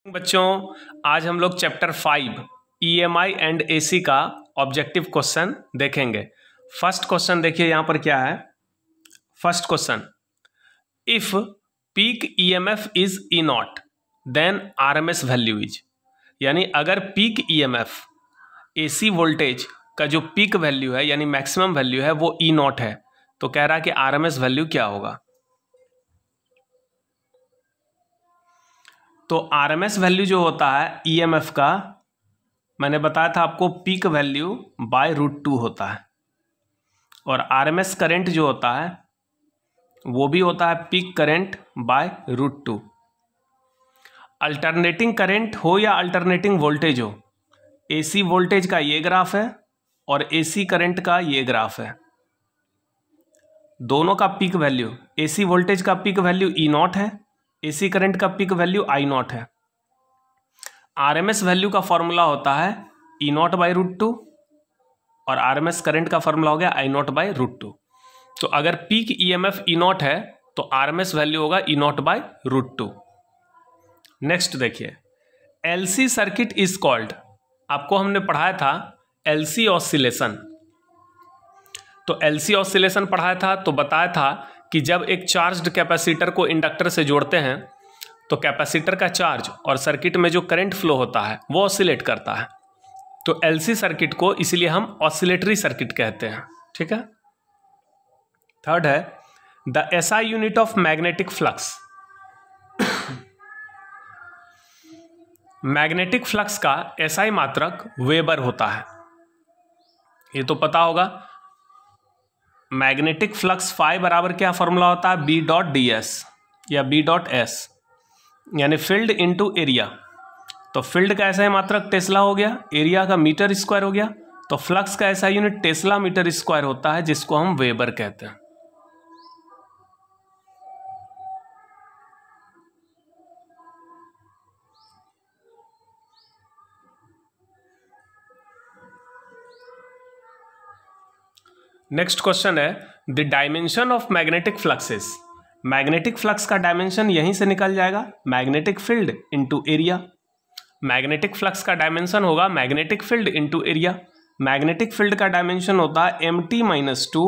बच्चों, आज हम लोग चैप्टर 5 EMI एंड AC का ऑब्जेक्टिव क्वेश्चन देखेंगे। फर्स्ट क्वेश्चन देखिए यहाँ पर क्या है। First question, if peak EMF is E0 then RMS value is, यानी अगर पीक EMF AC वोल्टेज का जो पीक वैल्यू है यानी मैक्सिमम वैल्यू है वो E0 है, तो कह रहा है कि RMS वैल्यू क्या होगा। तो RMS वैल्यू जो होता है EMF का, मैंने बताया था आपको, पीक वैल्यू बाय √2 होता है। और RMS करंट जो होता है वो भी होता है peak current by √2। Alternating current हो या अल्टरनेटिंग वोल्टेज हो, AC वोल्टेज का ये ग्राफ है और AC करंट का ये ग्राफ है। दोनों का पीक वैल्यू, AC वोल्टेज का पीक वैल्यू E0 है, AC करंट का पीक वैल्यू I0 है। RMS वैल्यू का फॉर्मूला होता है E0 बाई √2 और RMS करंट का फॉर्मूला हो गया I0 बाई √2। तो अगर पीक EMF E0 है तो RMS वैल्यू होगा E0 बाई √2। नेक्स्ट देखिए, LC सर्किट इज कॉल्ड, आपको हमने पढ़ाया था LC ऑसिलेशन। तो LC ऑसिलेशन पढ़ाया था तो बताया था कि जब एक चार्ज्ड कैपेसिटर को इंडक्टर से जोड़ते हैं तो कैपेसिटर का चार्ज और सर्किट में जो करंट फ्लो होता है वो ऑसिलेट करता है। तो LC सर्किट को इसलिए हम ऑसिलेटरी सर्किट कहते हैं। ठीक है। थर्ड है, the SI unit of magnetic flux. Magnetic flux का SI मात्रक वेबर होता है, ये तो पता होगा। मैग्नेटिक फ्लक्स फाई बराबर क्या फॉर्मूला होता है, B.ds या B.s, यानी फील्ड इनटू एरिया। तो फील्ड का ऐसा मात्रक टेस्ला हो गया, एरिया का मीटर स्क्वायर हो गया, तो फ्लक्स का ऐसा यूनिट टेस्ला मीटर स्क्वायर होता है, जिसको हम वेबर कहते हैं। नेक्स्ट क्वेश्चन है, the dimension of magnetic fluxes. Magnetic flux का डायमेंशन यहीं से निकल जाएगा, magnetic field into area. Magnetic flux का डायमेंशन होगा magnetic field into area. Magnetic field का डायमेंशन होता है MT-2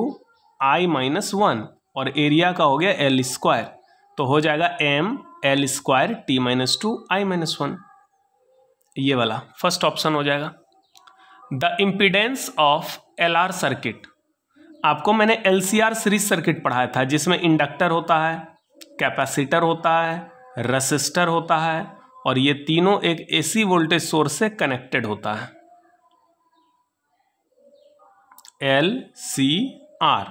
I-1 और एरिया का हो गया L², तो हो जाएगा ML² T-2 I-1, ये वाला फर्स्ट ऑप्शन हो जाएगा। The impedance of LR circuit, आपको मैंने LCR सीरीज सर्किट पढ़ाया था जिसमें इंडक्टर होता है, कैपेसिटर होता है, रेसिस्टर होता है और ये तीनों एक AC वोल्टेज सोर्स से कनेक्टेड होता है। LCR,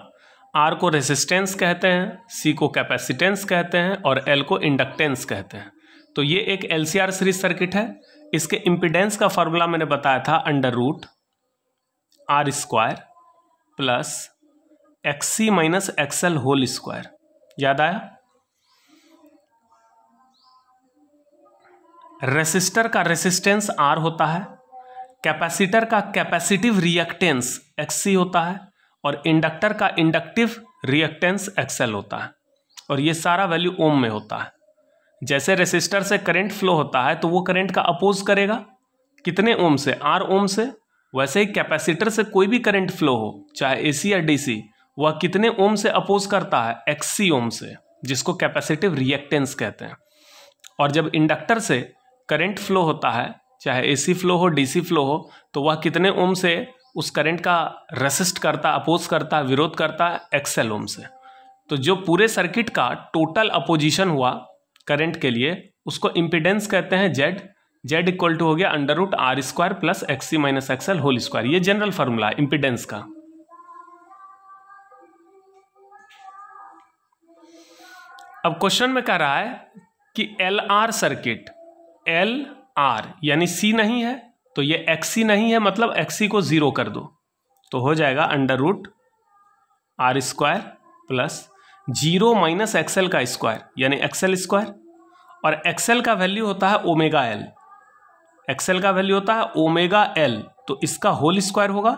R को रेसिस्टेंस कहते हैं, C को कैपेसिटेंस कहते हैं और L को इंडक्टेंस कहते हैं। तो ये एक LCR सीरीज सर्किट है। इसके इम्पीडेंस का फॉर्मूला मैंने बताया था √R² plus XC minus XL whole square, याद आया। रेसिस्टर का रेसिस्टेंस R होता है, कैपेसिटर का कैपेसिटिव रिएक्टेंस XC होता है और इंडक्टर का इंडक्टिव रिएक्टेंस XL होता है, और ये सारा वैल्यू ओम में होता है। जैसे रेसिस्टर से करंट फ्लो होता है तो वो करंट का अपोज करेगा कितने ओम से, R ओम से। वैसे ही कैपेसिटर से कोई भी करंट फ्लो हो, चाहे AC या DC, वह कितने ओम से अपोज करता है, XC ओम से, जिसको कैपेसिटिव रिएक्टेंस कहते हैं। और जब इंडक्टर से करंट फ्लो होता है, चाहे AC फ्लो हो, DC फ्लो हो, तो वह कितने ओम से उस करंट का रेसिस्ट करता, अपोज करता, विरोध करता है, XL ओम से। तो जो पूरे सर्किट का टोटल अपोजिशन हुआ करंट के लिए, उसको इम्पीडेंस कहते हैं Z इक्वल टू हो गया √R² plus XC minus XL whole square. ये जनरल फॉर्मूला है इम्पीडेंस का। अब क्वेश्चन में कह रहा है कि LR सर्किट, LR यानी C नहीं है तो ये XC नहीं है, मतलब XC को 0 कर दो तो हो जाएगा √R² प्लस 0 माइनस XL का स्क्वायर यानी XL², और XL का वैल्यू होता है ω/L। XL का वैल्यू होता है ω/L, तो इसका होल स्क्वायर होगा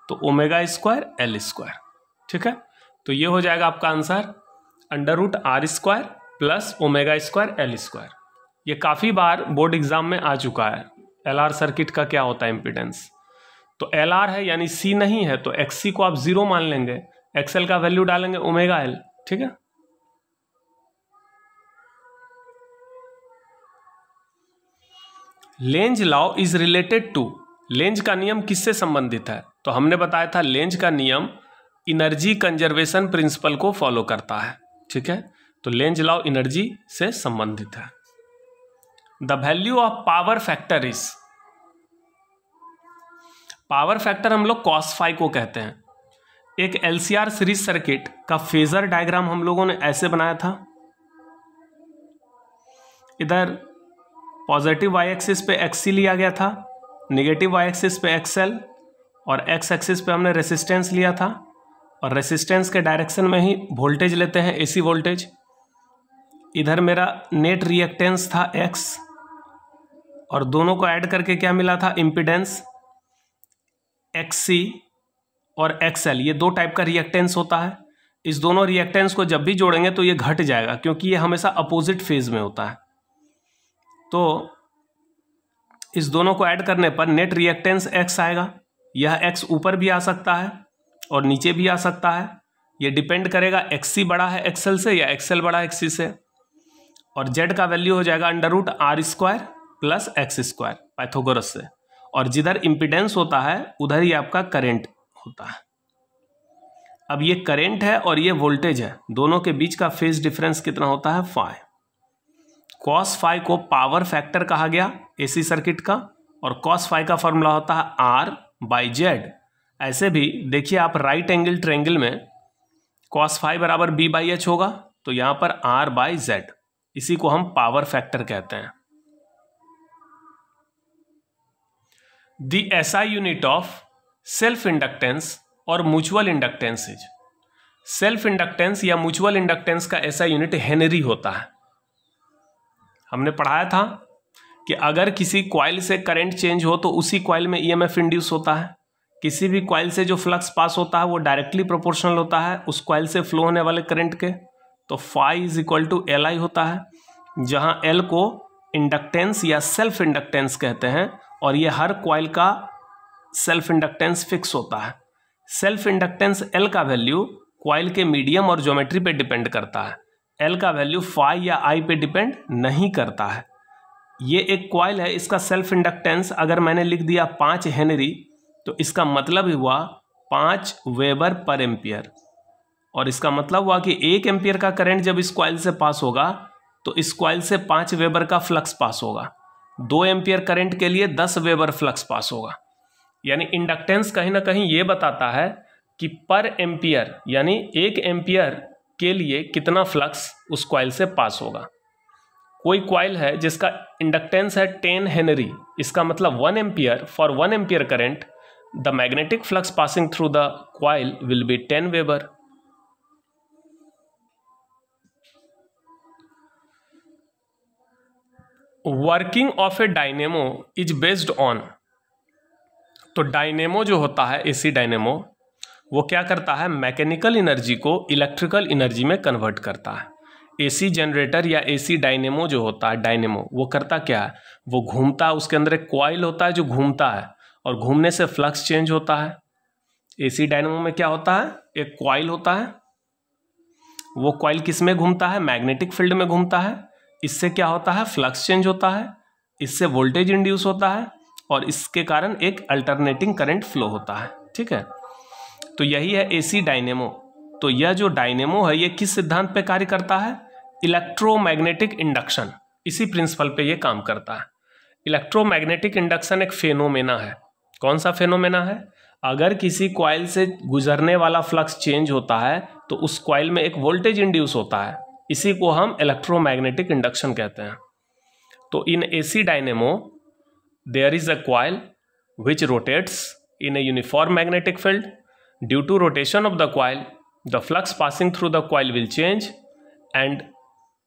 तो ω² L²। ठीक है, तो ये हो जाएगा आपका आंसर √R² प्लस ω² L²। ये काफ़ी बार बोर्ड एग्जाम में आ चुका है। LR सर्किट का क्या होता है इम्पीडेंस, तो LR है यानी C नहीं है तो XC को आप 0 मान लेंगे, XL का वैल्यू डालेंगे ओमेगा L, ठीक है। Lenz law is related to, Lenz का नियम किससे संबंधित है, तो हमने बताया था लेंज का नियम एनर्जी कंजर्वेशन प्रिंसिपल को फॉलो करता है, ठीक है। तो लेंज लॉ एनर्जी से संबंधित है। The value of power factor is, power factor हम लोग cos फाई को कहते हैं। एक LCR सीरीज सर्किट का फेजर डायग्राम हम लोगों ने ऐसे बनाया था, इधर पॉजिटिव वाई एक्सिस पे XC लिया गया था, नेगेटिव वाई एक्सिस पे XL, और X एक्सिस पे हमने रेसिस्टेंस लिया था, और रेसिस्टेंस के डायरेक्शन में ही वोल्टेज लेते हैं, AC वोल्टेज। इधर मेरा नेट रिएक्टेंस था X, और दोनों को ऐड करके क्या मिला था इम्पीडेंस XC और XL। ये दो टाइप का रिएक्टेंस होता है। इस दोनों रिएक्टेंस को जब भी जोड़ेंगे तो ये घट जाएगा, क्योंकि ये हमेशा अपोजिट फेज में होता है। तो इस दोनों को ऐड करने पर नेट रिएक्टेंस X आएगा। यह X ऊपर भी आ सकता है और नीचे भी आ सकता है, ये डिपेंड करेगा XC बड़ा है XL से या XL बड़ा है XC से। और Z का वैल्यू हो जाएगा √R² प्लस X² पाइथागोरस से, और जिधर इम्पीडेंस होता है उधर ही आपका करंट होता है। अब ये करंट है और ये वोल्टेज है, दोनों के बीच का फेज डिफरेंस कितना होता है, फाई। cos फाई को पावर फैक्टर कहा गया AC सर्किट का, और cos फाई का फॉर्मूला होता है R/Z। ऐसे भी देखिए आप राइट एंगल ट्रायंगल में cos फाई बराबर B/H होगा, तो यहां पर R/Z, इसी को हम पावर फैक्टर कहते हैं। The SI unit of self inductance और mutual inductance is, self inductance या म्यूचुअल इंडक्टेंस का SI यूनिट हेनरी होता है। हमने पढ़ाया था कि अगर किसी कॉइल से करंट चेंज हो तो उसी कॉइल में EMF इंड्यूस होता है। किसी भी कॉइल से जो फ्लक्स पास होता है वो डायरेक्टली प्रोपोर्शनल होता है उस कॉइल से फ्लो होने वाले करंट के, तो phi is equal to LI होता है, जहां L को इंडक्टेंस या सेल्फ इंडक्टेंस कहते हैं, और ये हर कॉइल का सेल्फ इंडक्टेंस फिक्स होता है। सेल्फ इंडक्टेंस L का वैल्यू कॉइल के मीडियम और ज्योमेट्री पे डिपेंड करता है। L का वैल्यू फाई या I पे डिपेंड नहीं करता है। ये एक कॉइल है, इसका सेल्फ इंडक्टेंस अगर मैंने लिख दिया 5 हेनरी, तो इसका मतलब हुआ 5 वेबर पर एम्पियर, और इसका मतलब हुआ कि 1 एम्पियर का करंट जब इस कॉइल से पास होगा तो इस कॉइल से 5 वेबर का फ्लक्स पास होगा। 2 एम्पियर करंट के लिए 10 वेबर फ्लक्स पास होगा। यानी इंडक्टेंस कहीं ना कहीं ये बताता है कि पर एम्पियर यानी 1 एम्पियर के लिए कितना फ्लक्स उस कॉइल से पास होगा। कोई कॉइल है जिसका इंडक्टेंस है 10 हेनरी, इसका मतलब 1 ampere, for 1 ampere current the magnetic flux passing through the coil will be 10 weber. Working of A dynamo is based on, तो डायनेमो जो होता है AC डायनेमो, वो क्या करता है, मैकेनिकल एनर्जी को इलेक्ट्रिकल एनर्जी में कन्वर्ट करता है। AC जनरेटर या AC डायनेमो जो होता है, डायनेमो वो करता क्या है, वो घूमता है, उसके अंदर एक कॉइल होता है जो घूमता है, और घूमने से फ्लक्स चेंज होता है। AC डायनेमो में क्या होता है, एक कॉइल होता है, वो कॉइल किस में घूमता है, मैग्नेटिक फील्ड में घूमता है। इससे क्या होता है, फ्लक्स चेंज होता है, इससे वोल्टेज इंड्यूस होता है, और इसके कारण एक अल्टरनेटिंग करंट फ्लो होता है, ठीक है। तो यही है AC डायनेमो। तो यह जो डायनेमो है ये किस सिद्धांत पे कार्य करता है, इलेक्ट्रोमैग्नेटिक इंडक्शन, इसी प्रिंसिपल पे ये काम करता है। इलेक्ट्रोमैग्नेटिक इंडक्शन एक फेनोमेना है। कौन सा फेनोमेना है, अगर किसी कॉइल से गुजरने वाला फ्लक्स चेंज होता है तो उस कॉइल में एक वोल्टेज इंड्यूस होता है, इसी को हम इलेक्ट्रोमैग्नेटिक इंडक्शन कहते हैं। तो इन AC dynamo there is a coil which rotates in a uniform magnetic field. Due to rotation of the coil, the flux passing through the coil will change and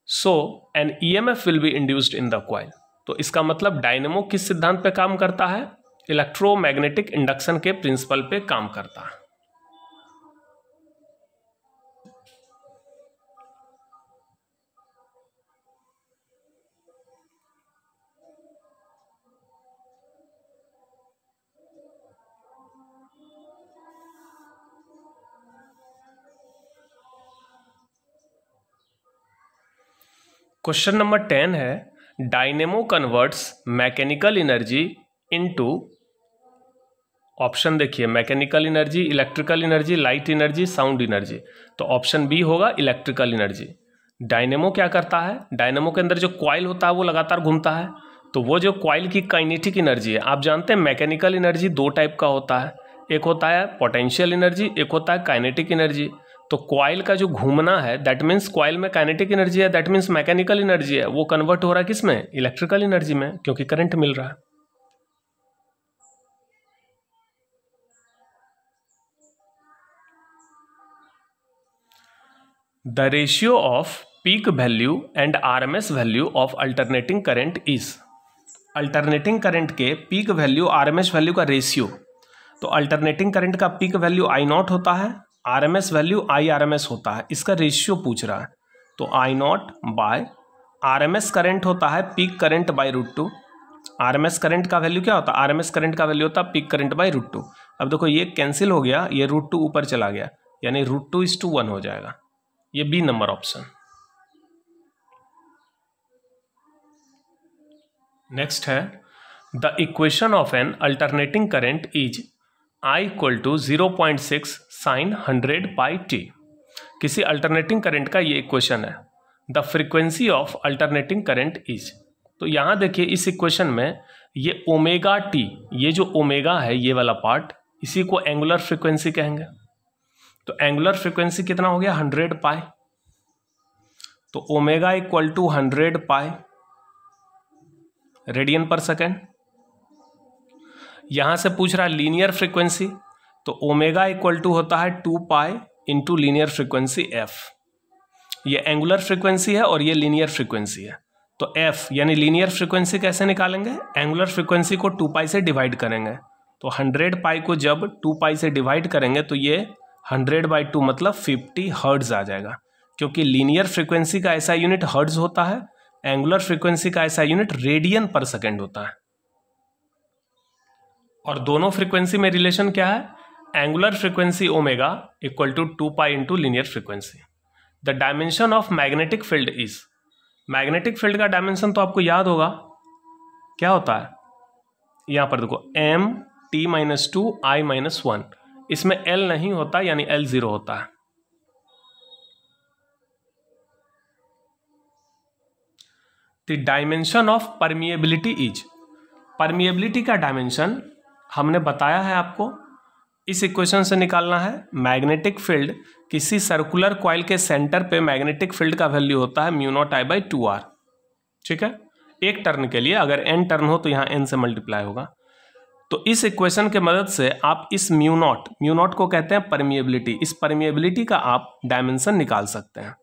so an EMF will be induced in the coil. तो इसका मतलब dynamo किस सिद्धांत पे काम करता है, electromagnetic induction के प्रिंसिपल पे काम करता है। क्वेश्चन नंबर 10 है, dynamo converts mechanical energy into, option देखिए, mechanical energy, electrical energy, light energy, sound energy. तो ऑप्शन बी होगा इलेक्ट्रिकल एनर्जी। डायनेमो क्या करता है, डायनेमो के अंदर जो कॉइल होता है वो लगातार घूमता है, तो वो जो कॉइल की काइनेटिक एनर्जी है, आप जानते हैं मैकेनिकल एनर्जी दो टाइप का होता है, एक होता है पोटेंशियल एनर्जी, एक होता है काइनेटिक एनर्जी। तो कॉइल का जो घूमना है दैट मीन्स कॉइल में काइनेटिक एनर्जी है, दैट मीन्स मैकेनिकल एनर्जी है, वो कन्वर्ट हो रहा है किस में, इलेक्ट्रिकल एनर्जी में, क्योंकि करंट मिल रहा है। The ratio off peak value and RMS value of alternating current is, alternating current के पीक वैल्यू आरएमएस वैल्यू का रेशियो। तो अल्टरनेटिंग करंट का पीक वैल्यू आई नॉट होता है, आरएमएस वैल्यू आई आरएमएस होता है, इसका रेशियो पूछ रहा है। तो आई नॉट बाय आरएमएस करंट होता है peak current by √2। RMS current का वैल्यू क्या होता है, आरएमएस करंट का वैल्यू होता है पीक करंट बाय √2। अब देखो ये कैंसिल हो गया, ये √2 ऊपर चला गया, यानी √2:1 हो जाएगा, ये बी नंबर ऑप्शन। नेक्स्ट है, the equation of N alternating current is I = 0.6 sin 100πt। किसी अल्टरनेटिंग करंट का ये इक्वेशन है। The frequency of alternating current is, तो यहाँ देखिए इस इक्वेशन में ये ओमेगा टी, ये जो ओमेगा है ये वाला पार्ट, इसी को एंगुलर फ्रीक्वेंसी कहेंगे। तो एंगुलर फ्रीक्वेंसी कितना हो गया, 100 पाई। तो ओमेगा = 100 पाई रेडियन पर सेकेंड। यहां से पूछ रहा है लीनियर फ्रीक्वेंसी, तो ओमेगा = होता है 2 pi into linear frequency f। ये एंगुलर फ्रीक्वेंसी है और ये लीनियर फ्रीक्वेंसी है। तो f यानी लीनियर फ्रीक्वेंसी कैसे निकालेंगे, एंगुलर फ्रीक्वेंसी को 2 पाई से डिवाइड करेंगे। तो 100 पाई को जब 2 पाई से डिवाइड करेंगे तो ये 100/2 मतलब 50 हर्ट्ज आ जाएगा, क्योंकि लीनियर फ्रीक्वेंसी का ऐसा यूनिट हर्ट्ज होता है, एंगुलर फ्रीक्वेंसी का ऐसा यूनिट रेडियन पर सेकेंड होता है। और दोनों फ्रीक्वेंसी में रिलेशन क्या है, angular frequency omega = 2 pi into linear frequency. The dimension of magnetic field is, magnetic field का डायमेंशन तो आपको याद होगा, क्या होता है, यहां पर देखो m(t-2 I-1), इसमें L नहीं होता यानी L 0 होता है। The dimension of permeability is, permeability का डायमेंशन हमने बताया है आपको, इस इक्वेशन से निकालना है। मैग्नेटिक फील्ड, किसी सर्कुलर कॉइल के सेंटर पे मैग्नेटिक फील्ड का वैल्यू होता है μ0I/2r। ठीक है, एक टर्न के लिए, अगर n टर्न हो तो यहाँ n से मल्टीप्लाई होगा। तो इस इक्वेशन के मदद से आप इस म्यू नॉट को कहते हैं परमिएबिलिटी, इस परमिएबिलिटी का आप डायमेंशन निकाल सकते हैं।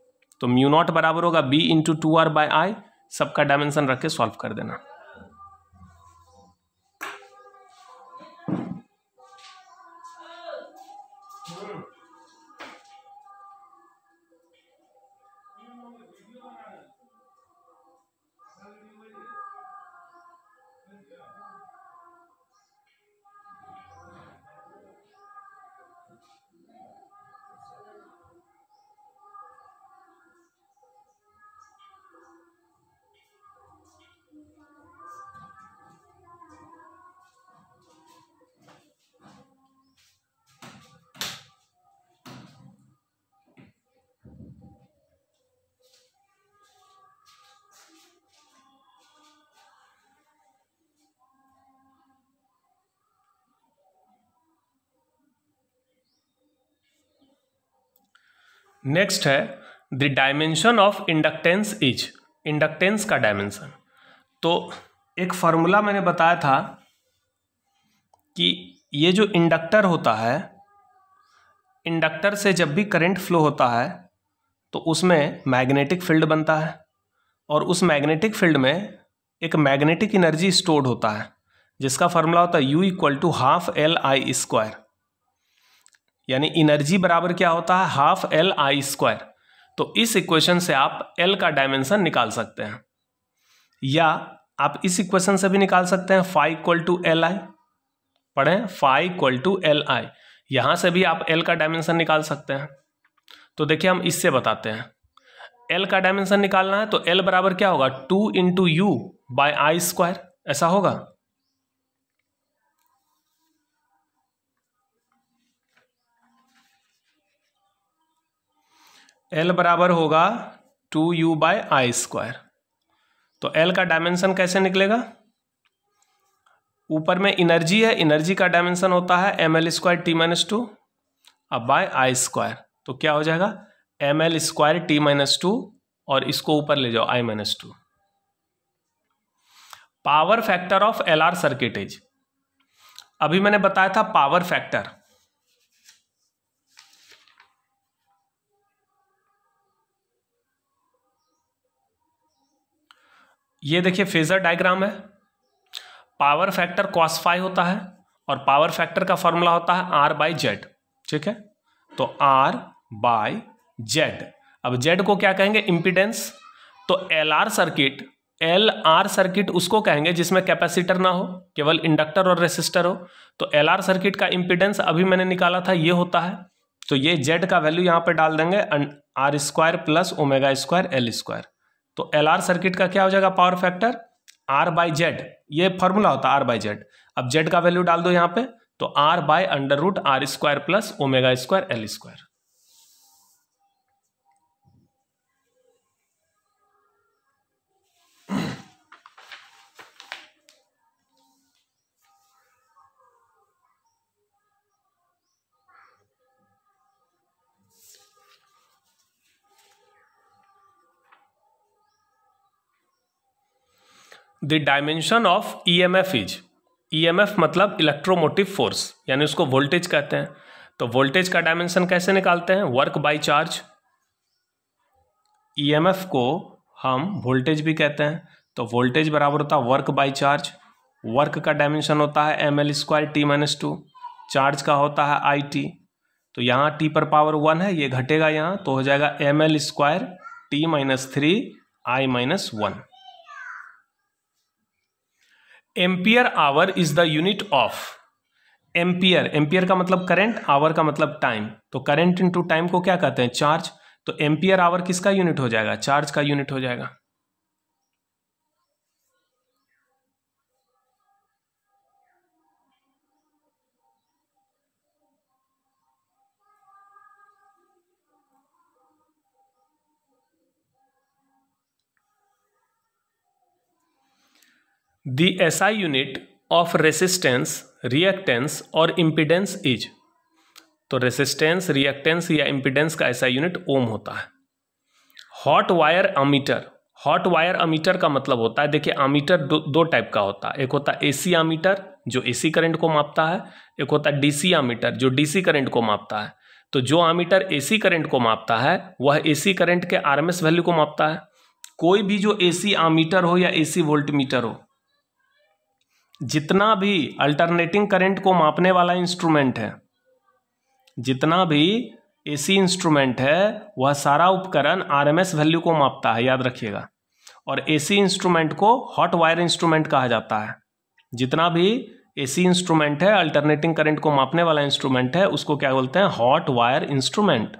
तो μ0 बराबर होगा b × 2r/I, सबका डायमेंशन रख के सॉल्व कर देना। नेक्स्ट है, the dimension of inductance is, inductance का डायमेंशन। तो एक फॉर्मूला मैंने बताया था कि ये जो इंडक्टर होता है, इंडक्टर से जब भी करंट फ्लो होता है तो उसमें मैग्नेटिक फील्ड बनता है, और उस मैग्नेटिक फील्ड में एक मैग्नेटिक एनर्जी स्टोर्ड होता है, जिसका फॉर्मूला होता है U = ½ LI², यानी एनर्जी बराबर क्या होता है, ½ LI²। तो इस इक्वेशन से आप L का डायमेंशन निकाल सकते हैं, या आप इस इक्वेशन से भी निकाल सकते हैं, φ = Li, पढ़ें, φ = Li, यहां से भी आप L का डायमेंशन निकाल सकते हैं। तो देखिए हम इससे बताते हैं, एल का डायमेंशन निकालना है तो एल बराबर क्या होगा 2 into u by I square, ऐसा होगा। एल बराबर होगा 2u बाय आई स्क्वायर। तो एल का डायमेंशन कैसे निकलेगा, ऊपर में एनर्जी है, एनर्जी का डायमेंशन होता है ml square T minus two अब बाय आई स्क्वायर, तो क्या हो जाएगा ml square T minus two और इसको ऊपर ले जाओ I minus two. Power factor of LR circuit is, अभी मैंने बताया था पावर फैक्टर, ये देखिए फेजर डायग्राम है, पावर फैक्टर cos फाई होता है और पावर फैक्टर का फॉर्मूला होता है R बाई जेड, ठीक है। तो R बाई जेड, अब जेड को क्या कहेंगे इम्पीडेंस, तो LR सर्किट, LR सर्किट उसको कहेंगे जिसमें कैपेसिटर ना हो, केवल इंडक्टर और रेसिस्टर हो। तो LR सर्किट का इम्पीडेंस अभी मैंने निकाला था ये होता है, तो ये जेड का वैल्यू यहाँ पे डाल देंगे R square plus omega square L square. तो LR सर्किट का क्या हो जाएगा power factor R by Z, ये फॉर्मूला होता है R बाई जेड। अब जेड का वैल्यू डाल दो यहाँ पे, तो R by under root R square plus omega square L square. The dimension of EMF is, EMF मतलब इलेक्ट्रोमोटिव फोर्स, यानी उसको वोल्टेज कहते हैं। तो वोल्टेज का डायमेंशन कैसे निकालते हैं, वर्क बाय चार्ज। ईएमएफ को हम वोल्टेज भी कहते हैं, तो वोल्टेज बराबर होता है वर्क बाय चार्ज। वर्क का डायमेंशन होता है ml square T minus to, charge का होता है आई टी, तो यहाँ टी पर पावर 1 है, ये घटेगा यहाँ, तो हो जाएगा ml square T minus three I minus 1। Ampere hour is the unit of, ampere, ampere का मतलब करंट, आवर का मतलब टाइम, तो करंट इनटू टाइम को क्या कहते हैं चार्ज। तो एम्पियर आवर किसका यूनिट हो जाएगा, चार्ज का यूनिट हो जाएगा। The SI unit of resistance, reactance और इम्पीडेंस इज, तो रेसिस्टेंस, रिएक्टेंस या इम्पीडेंस का ऐसा यूनिट ओम होता है। Hot wire ammeter, hot wire ammeter का मतलब होता है, देखिए अमीटर दो टाइप का होता है, एक होता है एसी अमीटर जो एसी करंट को मापता है, एक होता है डीसी अमीटर जो डीसी करंट को मापता है। तो जो अमीटर एसी करंट को मापता है वह एसी करंट के आरएमएस वैल्यू को मापता है। कोई भी जो एसी अमीटर हो या एसी वोल्ट मीटर हो, जितना भी अल्टरनेटिंग करंट को मापने वाला इंस्ट्रूमेंट है, जितना भी एसी इंस्ट्रूमेंट है वह सारा उपकरण आरएमएस वैल्यू को मापता है, याद रखिएगा। और एसी इंस्ट्रूमेंट को हॉट वायर इंस्ट्रूमेंट कहा जाता है। जितना भी एसी इंस्ट्रूमेंट है, अल्टरनेटिंग करंट को मापने वाला इंस्ट्रूमेंट है, उसको क्या बोलते हैं, हॉट वायर इंस्ट्रूमेंट।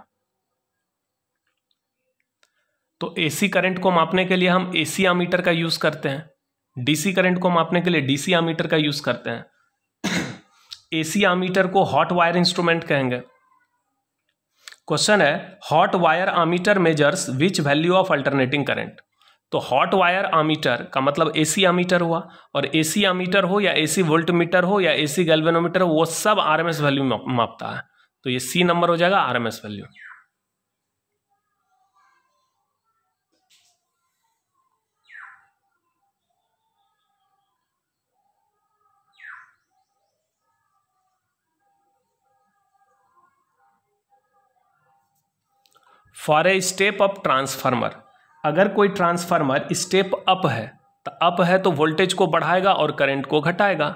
तो एसी करंट को मापने के लिए हम एसी अमीटर का यूज करते हैं, डीसी करंट को मापने के लिए डीसी अमीटर का यूज करते हैं। एसी अमीटर को हॉट वायर इंस्ट्रूमेंट कहेंगे। क्वेश्चन है hot wire ammeter measures which value of alternating current. तो हॉट वायर अमीटर का मतलब एसी अमीटर हुआ, और एसी अमीटर हो या एसी वोल्ट मीटर हो या एसी गैल्वेनोमीटर हो, वो सब आरएमएस वैल्यू मापता है। तो ये सी नंबर हो जाएगा RMS value. For a step up transformer, अगर कोई ट्रांसफार्मर स्टेप अप है, तो अप है तो वोल्टेज को बढ़ाएगा और करंट को घटाएगा,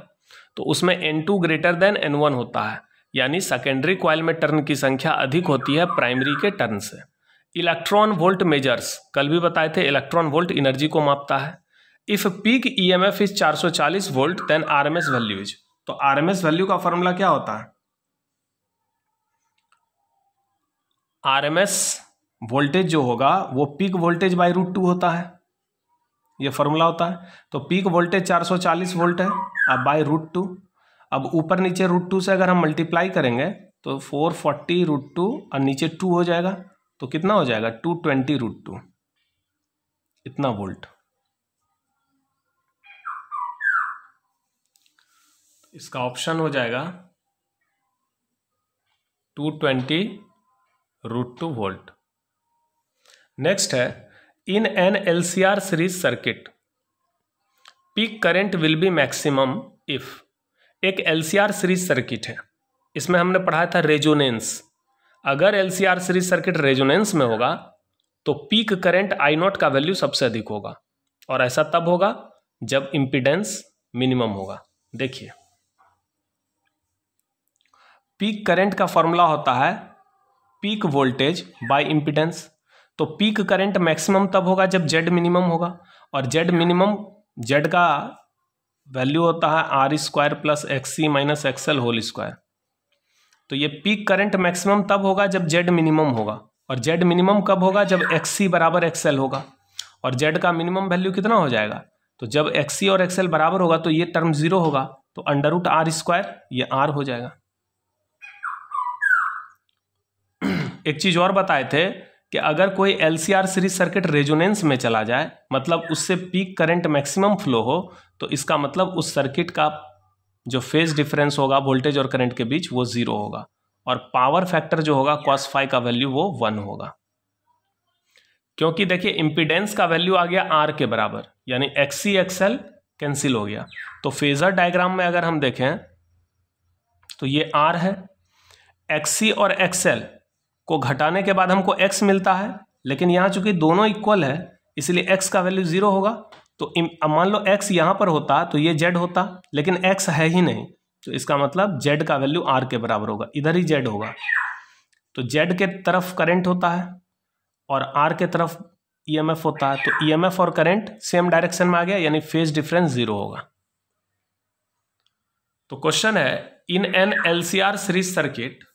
तो उसमें N2 ग्रेटर देन N1 होता है, यानी सेकेंडरी कॉइल में टर्न की संख्या अधिक होती है प्राइमरी के टर्न से। इलेक्ट्रॉन वोल्ट मेजर्स, कल भी बताए थे, इलेक्ट्रॉन वोल्ट एनर्जी को मापता है। If peak EMF is 440 volt then RMS value is, तो आरएमएस वैल्यू का फॉर्मूला क्या होता है, आरएमएस वोल्टेज जो होगा वो पीक वोल्टेज बाई √2 होता है, ये फॉर्मूला होता है। तो पीक वोल्टेज 440 वोल्ट है, अब बाई √2, अब ऊपर नीचे √2 से अगर हम मल्टीप्लाई करेंगे तो 440 √2 और नीचे 2 हो जाएगा, तो कितना हो जाएगा 220 √2, इतना वोल्ट। इसका ऑप्शन हो जाएगा 220 √2 वोल्ट। नेक्स्ट है, in an LCR series circuit peak current will be maximum if. एक LCR सीरीज सर्किट है, इसमें हमने पढ़ा था रेजोनेंस। अगर LCR सीरीज सर्किट रेजोनेंस में होगा तो पीक करंट I0 का वैल्यू सबसे अधिक होगा, और ऐसा तब होगा जब इम्पीडेंस मिनिमम होगा। देखिए, पीक करंट का फॉर्मूला होता है पीक वोल्टेज बाय इम्पीडेंस। तो पीक करंट मैक्सिमम तब होगा जब Z मिनिमम होगा, और Z मिनिमम, Z का वैल्यू होता है R² + XC - XL whole square. तो ये पीक करंट मैक्सिमम तब होगा जब Z मिनिमम होगा, और Z मिनिमम कब होगा जब XC = XL होगा, और Z का मिनिमम वैल्यू कितना हो जाएगा, तो जब XC और XL बराबर होगा तो ये टर्म 0 होगा, तो √R², ये R हो जाएगा। एक चीज और बताए थे कि अगर कोई LCR सीरीज सर्किट रेजोनेंस में चला जाए, मतलब उससे पीक करंट मैक्सिमम फ्लो हो, तो इसका मतलब उस सर्किट का जो फेज डिफरेंस होगा वोल्टेज और करंट के बीच वो 0 होगा, और पावर फैक्टर जो होगा cos φ का वैल्यू वो 1 होगा। क्योंकि देखिए इम्पीडेंस का वैल्यू आ गया R के बराबर, यानी XC XL कैंसिल हो गया। तो फेजर डायग्राम में अगर हम देखें तो ये R है, XC और XL को घटाने के बाद हमको X मिलता है, लेकिन यहाँ चूंकि दोनों इक्वल है इसलिए X का वैल्यू 0 होगा। तो मान लो X यहाँ पर होता तो ये Z होता, लेकिन X है ही नहीं, तो इसका मतलब Z का वैल्यू R के बराबर होगा, इधर ही Z होगा। तो Z के तरफ करंट होता है और R के तरफ EMF होता है, तो EMF और करंट सेम डायरेक्शन में आ गया, यानी फेज डिफरेंस 0 होगा। तो क्वेश्चन है, in an LCR series circuit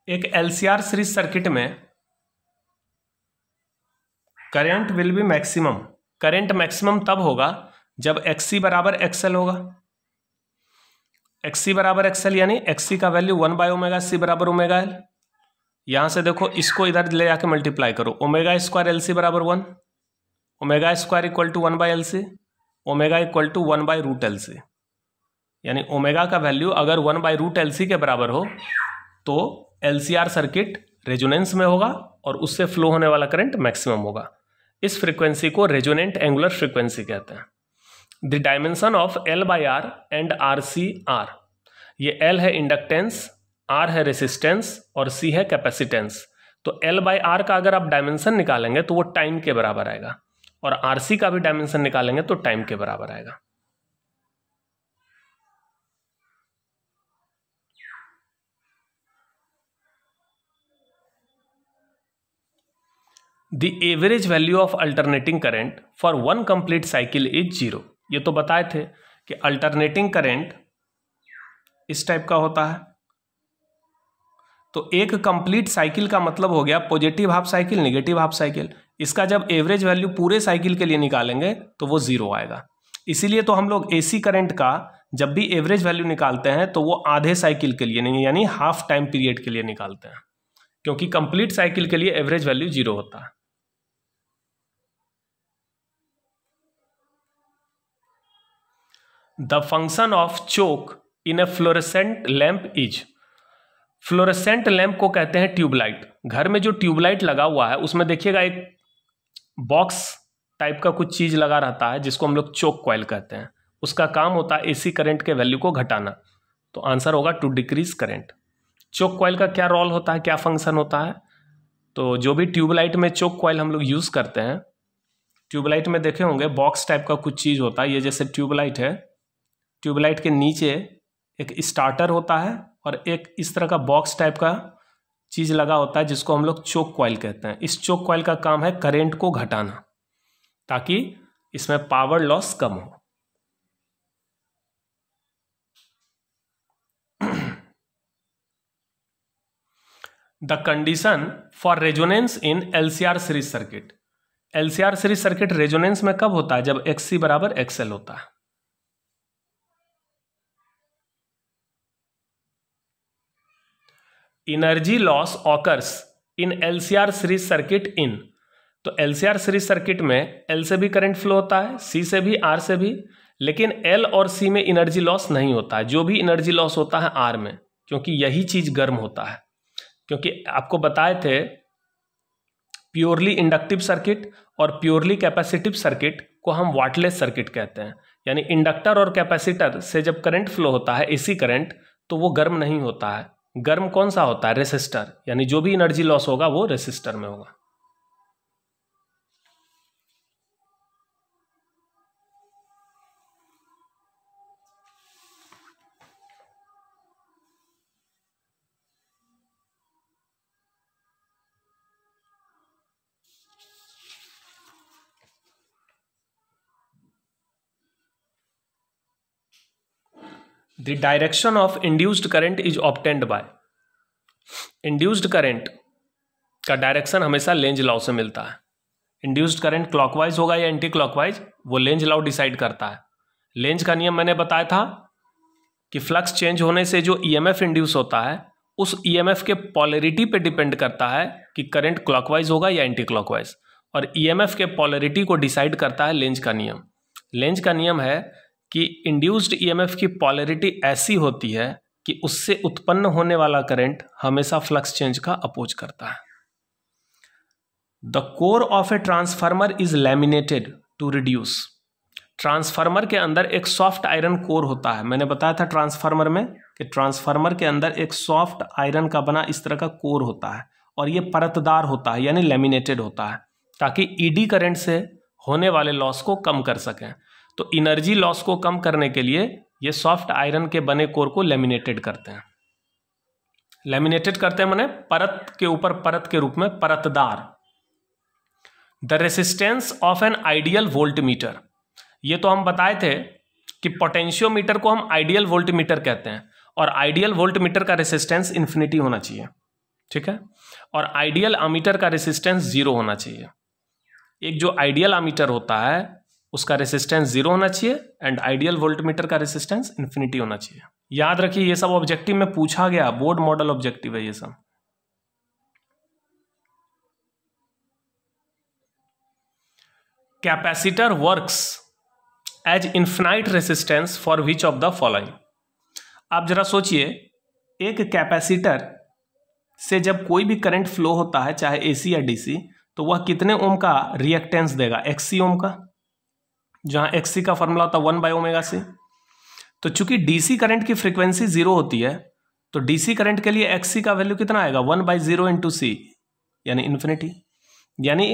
एक LCR सीरीज सर्किट में current will be maximum. Current maximum तब होगा जब XC = XL होगा। XC = XL यानी XC का वैल्यू 1/ωc = ωL। यहां से देखो, इसको इधर ले जाके मल्टीप्लाई करो, ω² LC = 1, ω² = 1/LC, ω = 1/√LC। यानी ओमेगा का वैल्यू अगर 1/√LC के बराबर हो तो LCR सर्किट रेजोनेंस में होगा और उससे फ्लो होने वाला करंट मैक्सिमम होगा। इस फ्रीक्वेंसी को रेजोनेंट एंगुलर फ्रीक्वेंसी कहते हैं। The dimension of L/R and RC R। ये L है इंडक्टेंस, R है रेसिस्टेंस और C है कैपेसिटेंस। तो L/R का अगर आप डायमेंशन निकालेंगे तो वो टाइम के बराबर आएगा, और RC का भी डायमेंशन निकालेंगे तो टाइम के बराबर आएगा। The average value of alternating current for one complete cycle is 0। ये तो बताए थे कि अल्टरनेटिंग करंट इस टाइप का होता है। तो एक कंप्लीट साइकिल का मतलब हो गया positive half cycle, negative half cycle. इसका जब एवरेज वैल्यू पूरे साइकिल के लिए निकालेंगे तो वो 0 आएगा। इसीलिए तो हम लोग AC करंट का जब भी एवरेज वैल्यू निकालते हैं तो वो आधे साइकिल के लिए नहीं, यानी हाफ टाइम पीरियड के लिए निकालते हैं, क्योंकि कंप्लीट साइकिल के लिए एवरेज वैल्यू 0 होता है। The function of choke in a fluorescent lamp is. Fluorescent lamp को कहते हैं ट्यूबलाइट। घर में जो ट्यूबलाइट लगा हुआ है उसमें देखिएगा एक बॉक्स टाइप का कुछ चीज लगा रहता है जिसको हम लोग चोक कॉइल कहते हैं। उसका काम होता है AC करंट के वैल्यू को घटाना। तो आंसर होगा to decrease current. Choke coil का क्या रोल होता है, क्या फंक्शन होता है? तो जो भी ट्यूबलाइट में चोक कॉइल हम लोग यूज करते हैं, ट्यूबलाइट में देखे होंगे बॉक्स टाइप का कुछ चीज होता है। ये जैसे ट्यूबलाइट है, ट्यूबलाइट के नीचे एक स्टार्टर होता है और एक इस तरह का बॉक्स टाइप का चीज लगा होता है जिसको हम लोग चोक कॉइल कहते हैं। इस चोक कॉइल का काम है करंट को घटाना ताकि इसमें पावर लॉस कम हो। The condition for resonance in LCR series circuit. LCR series circuit resonance में कब होता है? जब XC बराबर XL होता है। Energy loss occurs in LCR series circuit in, तो LCR सीरीज सर्किट में L से भी करंट फ्लो होता है, C से भी, R से भी, लेकिन L और C में एनर्जी लॉस नहीं होता है। जो भी एनर्जी लॉस होता है R में, क्योंकि यही चीज गर्म होता है। क्योंकि आपको बताए थे प्योरली इंडक्टिव सर्किट और प्योरली कैपेसिटिव सर्किट को हम वाटलेस सर्किट कहते हैं। यानी इंडक्टर और कैपेसिटर से जब करंट फ्लो होता है AC करंट, तो वो गर्म नहीं होता है। गर्म कौन सा होता है? रेसिस्टर। यानी जो भी एनर्जी लॉस होगा वो रेसिस्टर में होगा। The direction of induced current is obtained by, induced current का डायरेक्शन हमेशा लेंज लॉ से मिलता है। इंड्यूस्ड करंट क्लॉकवाइज होगा या एंटी क्लॉकवाइज, वो लेंज लॉ डिसाइड करता है। लेंज का नियम मैंने बताया था कि फ्लक्स चेंज होने से जो EMF इंड्यूस होता है, उस EMF के पॉलरिटी पे डिपेंड करता है कि करंट क्लॉकवाइज होगा या एंटी क्लॉकवाइज। और EMF के पॉलरिटी को डिसाइड करता है लेंज का नियम। लेंज का नियम है कि इंड्यूस्ड EMF की पॉलरिटी ऐसी होती है कि उससे उत्पन्न होने वाला करंट हमेशा फ्लक्स चेंज का अपोज करता है। The core of a transformer is laminated to reduce. Transformer के अंदर एक सॉफ्ट आयरन कोर होता है। मैंने बताया था ट्रांसफार्मर में कि ट्रांसफार्मर के अंदर एक सॉफ्ट आयरन का बना इस तरह का कोर होता है, और ये परतदार होता है यानी लैमिनेटेड होता है, ताकि ED करंट से होने वाले लॉस को कम कर सकें। तो एनर्जी लॉस को कम करने के लिए ये सॉफ्ट आयरन के बने कोर को लेमिनेटेड करते हैं। लेमिनेटेड करते हैं माने परत के ऊपर परत के रूप में, परतदार। The resistance of an ideal voltmeter, ये तो हम बताए थे कि पोटेंशियोमीटर को हम आइडियल वोल्टमीटर कहते हैं, और आइडियल वोल्टमीटर का रेसिस्टेंस इन्फिनिटी होना चाहिए, ठीक है। और आइडियल अमीटर का रेसिस्टेंस 0 होना चाहिए। एक जो आइडियल अमीटर होता है उसका रेसिस्टेंस 0 होना चाहिए, एंड आइडियल वोल्टमीटर का रेसिस्टेंस इन्फिनिटी होना चाहिए। याद रखिए ये सब ऑब्जेक्टिव में पूछा गया, बोर्ड मॉडल ऑब्जेक्टिव है ये सब। Capacitor works as infinite resistance for which of the following. आप जरा सोचिए, एक कैपेसिटर से जब कोई भी करंट फ्लो होता है, चाहे AC या DC, तो वह कितने ओम का रिएक्टेंस देगा? XC ओम का, जहां XC का फॉर्मूला होता है 1/ω/C। तो चूंकि DC करंट की फ्रीक्वेंसी 0 होती है, तो DC करंट के लिए XC का वैल्यू कितना आएगा? 1/0 × C, यानी इन्फिनिटी। यानी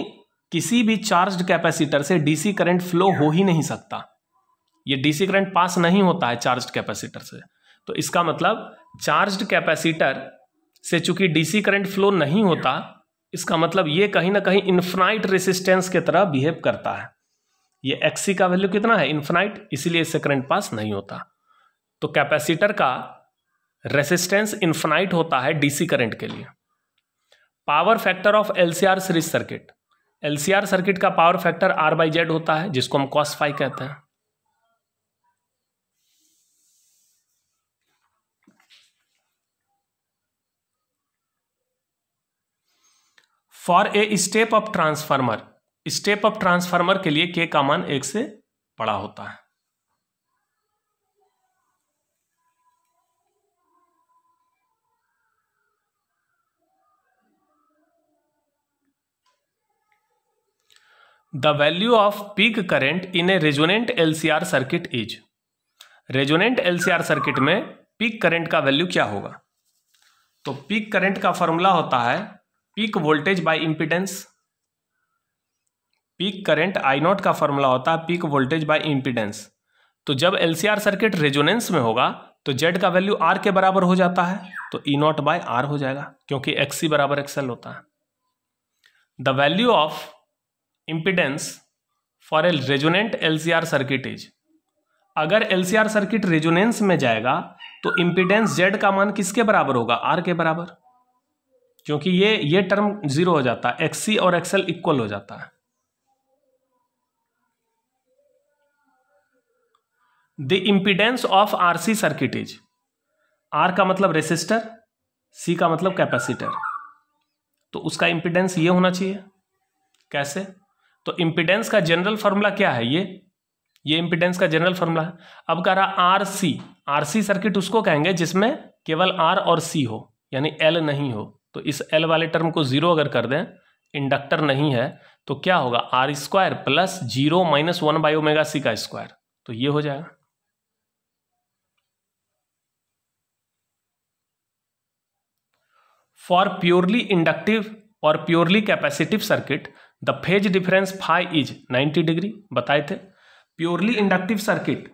किसी भी चार्ज्ड कैपेसिटर से DC करंट फ्लो हो ही नहीं सकता। ये DC करंट पास नहीं होता है चार्ज्ड कैपेसिटर से। तो इसका मतलब चार्ज्ड कैपेसिटर से चूंकि DC करंट फ्लो नहीं होता, इसका मतलब ये कहीं ना कहीं इन्फिनाइट रेसिस्टेंस की तरह बिहेव करता है। ये XC का वैल्यू कितना है? इन्फिनाइट, इसीलिए इससे करंट पास नहीं होता। तो कैपेसिटर का रेसिस्टेंस इन्फिनाइट होता है DC करंट के लिए। Power factor of LCR series circuit, LCR circuit का पावर फैक्टर R/Z होता है, जिसको हम cos phi कहते हैं। For a step up transformer, step up transformer के लिए K का मान 1 से बड़ा होता है। The value off peak current in A resonant LCR circuit is, resonant LCR circuit में पीक करंट का वैल्यू क्या होगा? तो पीक करंट का फॉर्मूला होता है peak voltage bye impedance. Peak current I0 का फॉर्मूला होता है पीक वोल्टेज बाय इंपीडेंस। तो जब LCR सर्किट रेजोनेंस में होगा तो Z का वैल्यू R के बराबर हो जाता है, तो E0/R हो जाएगा, क्योंकि XC = XL होता है। The value of impedance for a resonant LCR circuit is, अगर LCR सर्किट रेजोनेंस में जाएगा तो इंपीडेंस Z का मान किसके बराबर होगा? R के बराबर, क्योंकि ये टर्म जीरो हो जाता है, एक्ससी और एक्सएल इक्वल हो जाता है। The impedance of RC circuit is, R का मतलब रेसिस्टर, सी का मतलब कैपेसिटर, तो उसका इम्पीडेंस ये होना चाहिए। कैसे? तो इम्पीडेंस का जनरल फॉर्मूला क्या है, ये इम्पीडेंस का जनरल फॉर्मूला है। अब कह रहा आरसी, आरसी सर्किट उसको कहेंगे जिसमें केवल आर और सी हो, यानी एल नहीं हो। तो इस एल वाले टर्म को जीरो अगर कर दें, इंडक्टर नहीं है, तो क्या होगा, R square plus 0 minus 1 by omega C का स्क्वायर, तो ये हो जाएगा। फॉर प्योरली इंडक्टिव और purely capacitive circuit the phase difference phi is 90 degree, बताए थे। Purely inductive circuit,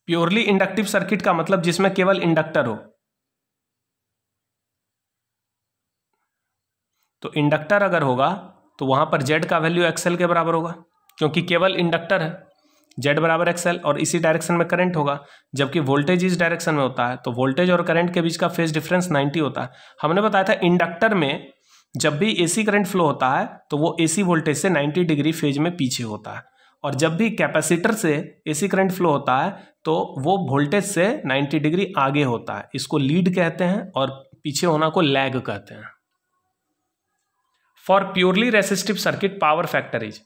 purely inductive circuit का मतलब जिसमें केवल इंडक्टर हो, तो इंडक्टर अगर होगा तो वहां पर जेड का वैल्यू एक्सएल के बराबर होगा, क्योंकि केवल इंडक्टर है, जेड बराबर एक्सएल, और इसी डायरेक्शन में करंट होगा। जबकि वोल्टेज इस डायरेक्शन में होता है, तो वोल्टेज और करंट के बीच का फेज डिफरेंस 90 होता है। हमने बताया था इंडक्टर में जब भी एसी करंट फ्लो होता है तो वो एसी वोल्टेज से 90 डिग्री फेज में पीछे होता है, और जब भी कैपेसिटर से एसी करंट फ्लो होता है तो वो वोल्टेज से 90 डिग्री आगे होता है। इसको लीड कहते हैं और पीछे होना को लैग कहते हैं। For purely resistive circuit power factor is,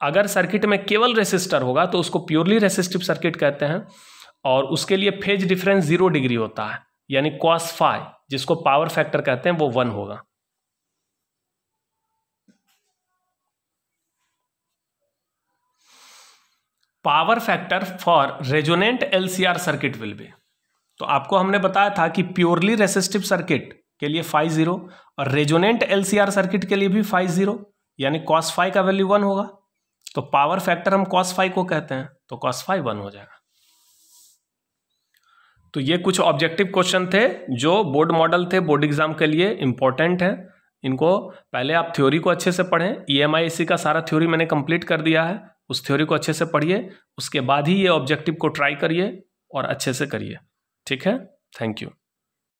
अगर सर्किट में केवल रेसिस्टर होगा तो उसको प्योरली रेसिस्टिव सर्किट कहते हैं, और उसके लिए फेज डिफरेंस 0 डिग्री होता है, यानी कॉस फाई, जिसको पावर फैक्टर कहते हैं, वो 1 होगा। Power factor for resonant LCR circuit will be, तो आपको हमने बताया था कि प्योरली रेसिस्टिव सर्किट के लिए फाई 0 और रेजोनेंट एलसीआर सर्किट के लिए भी फाई 0, यानी कॉस फाई का वैल्यू 1 होगा। तो पावर फैक्टर हम कॉस फाई को कहते हैं, तो कॉस फाई 1 हो जाएगा। तो ये कुछ ऑब्जेक्टिव क्वेश्चन थे जो बोर्ड मॉडल थे, बोर्ड एग्जाम के लिए इंपॉर्टेंट है। इनको पहले आप थ्योरी को अच्छे से पढ़ें, EMIC का सारा थ्योरी मैंने कंप्लीट कर दिया है, उस थ्योरी को अच्छे से पढ़िए, उसके बाद ही ये ऑब्जेक्टिव को ट्राई करिए और अच्छे से करिए। ठीक है, थैंक यू।